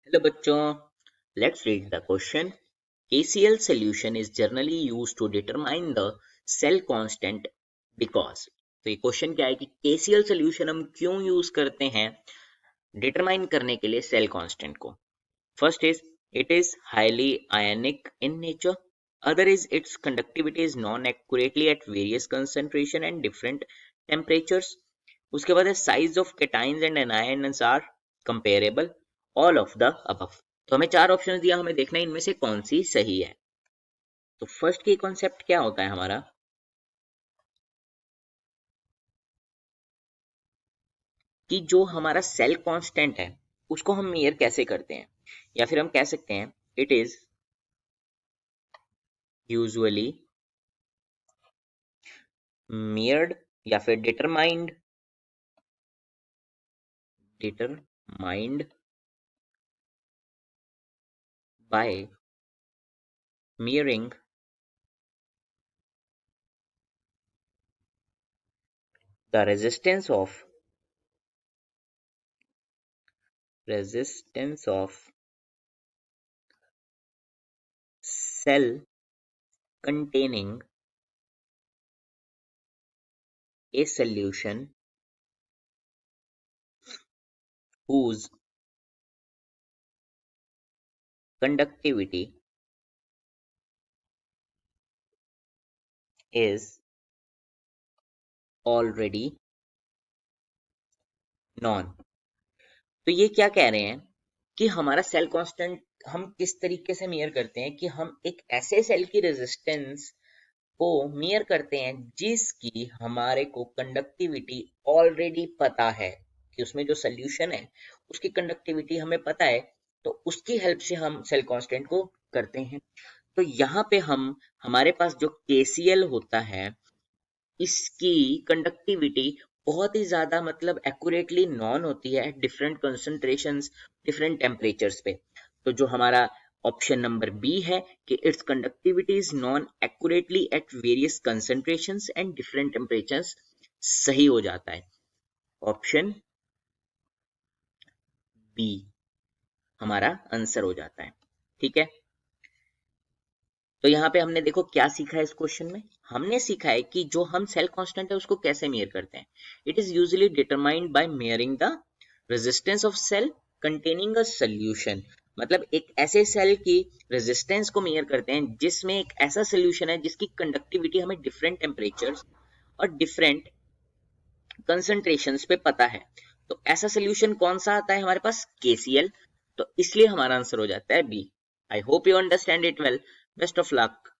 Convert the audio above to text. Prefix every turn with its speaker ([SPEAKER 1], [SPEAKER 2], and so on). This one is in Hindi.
[SPEAKER 1] Hello बच्चों, let's read the question. KCl solution is generally used to determine the cell constant because. तो ये क्वेश्चन क्या है कि KCl solution हम क्यों यूज करते हैं डिटरमाइन करने के लिए सेल कांस्टेंट को. First is it is highly ionic in nature. Other is its conductivity is non accurately at various concentration and different temperatures. उसके बाद है size of cations and anions are comparable. All of the above. तो हमें चार ऑप्शन दिया, हमें देखना है इनमें से कौन सी सही है. तो फर्स्ट की कॉन्सेप्ट क्या होता है हमारा कि जो हमारा सेल कांस्टेंट है उसको हम मेयर कैसे करते हैं, या फिर हम कह सकते हैं इट इज यूजुअली मेयर्ड या फिर determined by मेयरिंग the resistance of cell containing a solution whose conductivity is already known. तो ये क्या कह रहे हैं कि हमारा सेल कांस्टेंट हम किस तरीके से मेयर करते हैं कि हम एक ऐसे सेल की रेजिस्टेंस को मेयर करते हैं जिसकी हमारे को कंडक्टिविटी ऑलरेडी पता है कि उसमें जो सोल्यूशन है उसकी कंडक्टिविटी हमें पता है, तो उसकी हेल्प से हम सेल कांस्टेंट को करते हैं. तो यहाँ पे हमारे पास जो KCl होता है इसकी कंडक्टिविटी बहुत ही ज्यादा मतलब एक्यूरेटली नॉन होती है डिफरेंट कंसंट्रेशंस डिफरेंट टेम्परेचर्स पे. तो जो हमारा ऑप्शन नंबर बी है कि it's conductivity is non accurately at various concentrations and different temperatures सही हो जाता है. ऑप्शन बी हमारा आंसर हो जाता है. ठीक है, तो यहाँ पे हमने देखो क्या सीखा है इस क्वेश्चन में. हमने सीखा है कि जो हम सेल कांस्टेंट है उसको कैसे मेयर करते हैं. It is usually determined by measuring the resistance of cell containing a solution. मतलब एक ऐसे सेल की रेजिस्टेंस को मेयर करते हैं जिसमें एक ऐसा सोल्यूशन है जिसकी कंडक्टिविटी हमें डिफरेंट टेम्परेचर्स और डिफरेंट कंसंट्रेशंस पे पता है. तो ऐसा सोल्यूशन कौन सा आता है हमारे पास, KCl. तो इसलिए हमारा आंसर हो जाता है B. I hope you understand it well. Best of luck.